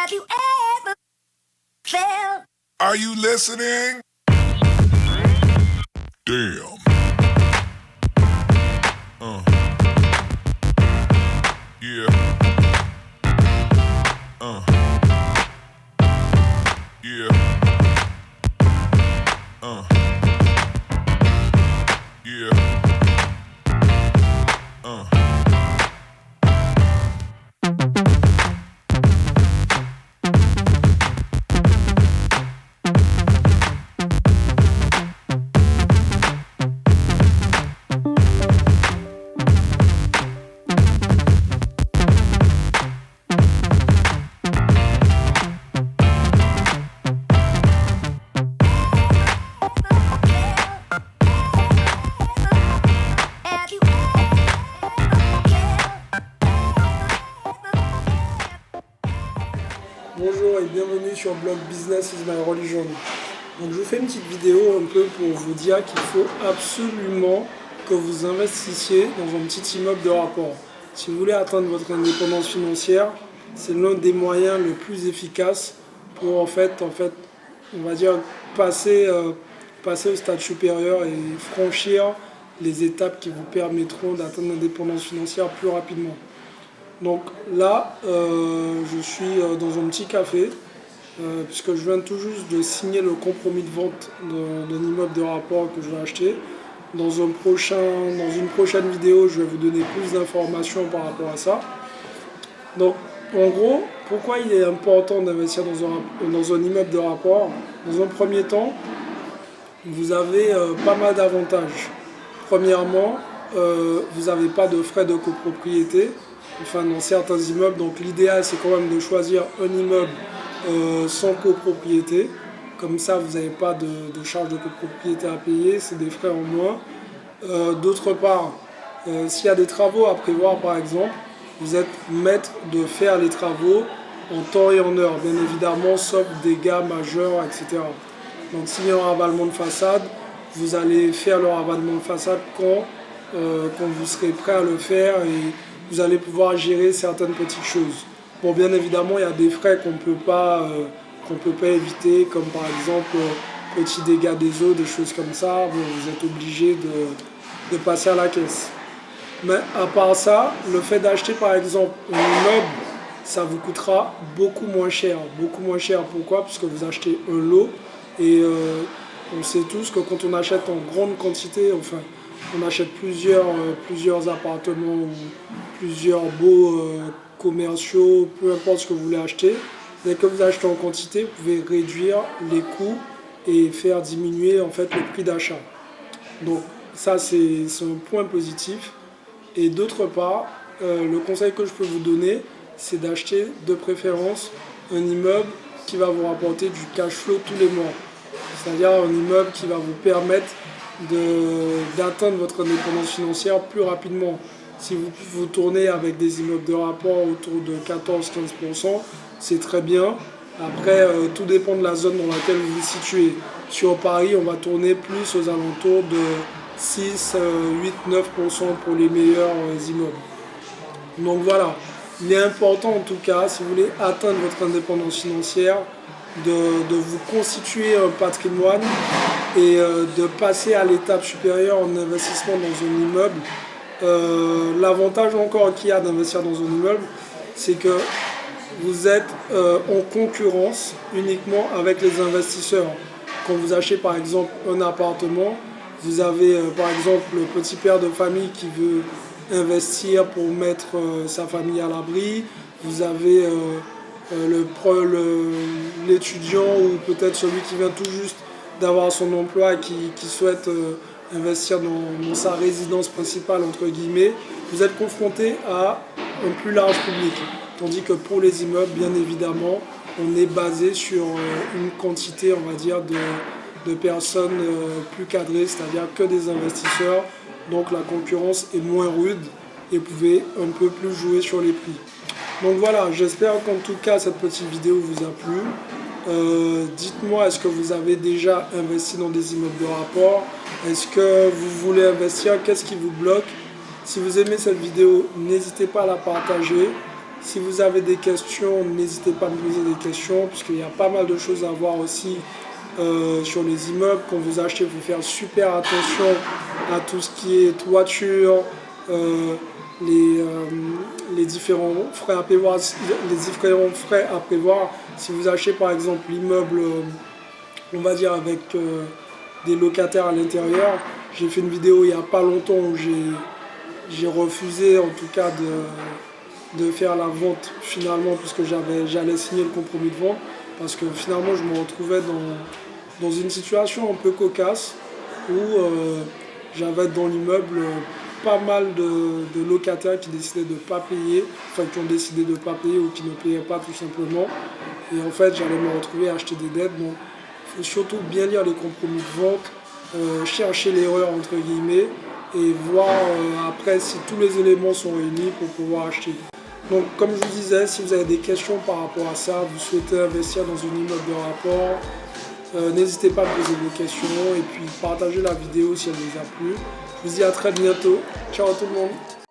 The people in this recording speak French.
Have you ever felt? Are you listening? Damn. Yeah. Yeah. Yeah. Have you Bonjour et bienvenue sur le blog Business is my religion. Donc je vous fais une petite vidéo un peu pour vous dire qu'il faut absolument que vous investissiez dans un petit immeuble de rapport. Si vous voulez atteindre votre indépendance financière, c'est l'un des moyens les plus efficaces pour en fait on va dire passer au stade supérieur et franchir les étapes qui vous permettront d'atteindre l'indépendance financière plus rapidement. Donc là, je suis dans un petit café, puisque je viens tout juste de signer le compromis de vente d'un immeuble de rapport que je vais acheter. Dans une prochaine vidéo, je vais vous donner plus d'informations par rapport à ça. Donc, en gros, pourquoi il est important d'investir dans un immeuble de rapport? Dans un premier temps, vous avez pas mal d'avantages. Premièrement, vous n'avez pas de frais de copropriété. Enfin, dans certains immeubles, donc l'idéal c'est quand même de choisir un immeuble sans copropriété. Comme ça, vous n'avez pas de charges de copropriété à payer, c'est des frais en moins. D'autre part, s'il y a des travaux à prévoir par exemple, vous êtes maître de faire les travaux en temps et en heure, bien évidemment, sauf dégâts majeurs, etc. Donc s'il y a un ravalement de façade, vous allez faire le ravalement de façade quand vous serez prêt à le faire et vous allez pouvoir gérer certaines petites choses. Bon, bien évidemment, il y a des frais qu'on ne peut pas éviter, comme par exemple petits dégâts des eaux, des choses comme ça. Bon, vous êtes obligé de passer à la caisse. Mais à part ça, le fait d'acheter par exemple un immeuble, ça vous coûtera beaucoup moins cher. Beaucoup moins cher, pourquoi? Parce que vous achetez un lot et on sait tous que quand on achète en grande quantité, enfin, on achète plusieurs appartements ou plusieurs beaux commerciaux, peu importe ce que vous voulez acheter. Dès que vous achetez en quantité, vous pouvez réduire les coûts et faire diminuer en fait le prix d'achat. Donc ça c'est un point positif. Et d'autre part, le conseil que je peux vous donner, c'est d'acheter de préférence un immeuble qui va vous rapporter du cash flow tous les mois. C'est-à-dire un immeuble qui va vous permettre d'atteindre votre indépendance financière plus rapidement. Si vous tournez avec des immeubles de rapport autour de 14-15%, c'est très bien. Après, tout dépend de la zone dans laquelle vous vous situez. Sur Paris, on va tourner plus aux alentours de 6, 8, 9% pour les meilleurs immeubles. Donc voilà, il est important en tout cas, si vous voulez atteindre votre indépendance financière, de vous constituer un patrimoine et de passer à l'étape supérieure en investissement dans un immeuble. L'avantage encore qu'il y a d'investir dans un immeuble, c'est que vous êtes en concurrence uniquement avec les investisseurs. Quand vous achetez par exemple un appartement, vous avez par exemple le petit père de famille qui veut investir pour mettre sa famille à l'abri. Vous avez l'étudiant ou peut-être celui qui vient tout juste d'avoir son emploi et qui souhaite investir dans sa résidence principale, entre guillemets. Vous êtes confronté à un plus large public. Tandis que pour les immeubles, bien évidemment, on est basé sur une quantité, on va dire, de personnes plus cadrées, c'est-à-dire que des investisseurs. Donc la concurrence est moins rude et vous pouvez un peu plus jouer sur les prix. Donc voilà, j'espère qu'en tout cas cette petite vidéo vous a plu. Dites-moi, est-ce que vous avez déjà investi dans des immeubles de rapport? Est-ce que vous voulez investir? Qu'est-ce qui vous bloque? Si vous aimez cette vidéo, n'hésitez pas à la partager. Si vous avez des questions, n'hésitez pas à me poser des questions, puisqu'il y a pas mal de choses à voir aussi sur les immeubles. Quand vous achetez, il faut faire super attention à tout ce qui est toiture, les différents frais à prévoir, Si vous achetez par exemple l'immeuble, on va dire avec des locataires à l'intérieur, j'ai fait une vidéo il n'y a pas longtemps où j'ai refusé en tout cas de faire la vente finalement, puisque j'allais signer le compromis de vente, parce que finalement je me retrouvais dans une situation un peu cocasse où j'avais dans l'immeuble pas mal de locataires qui décidaient de ne pas payer, qui ont décidé de ne pas payer ou qui ne payaient pas tout simplement. Et en fait, j'allais me retrouver à acheter des dettes. Donc, il faut surtout bien lire les compromis de vente, chercher l'erreur entre guillemets et voir après si tous les éléments sont réunis pour pouvoir acheter. Donc, comme je vous disais, si vous avez des questions par rapport à ça, vous souhaitez investir dans une immeuble de rapport, n'hésitez pas à me poser vos questions et puis partagez la vidéo si elle vous a plu. Je vous dis à très bientôt. Ciao tout le monde.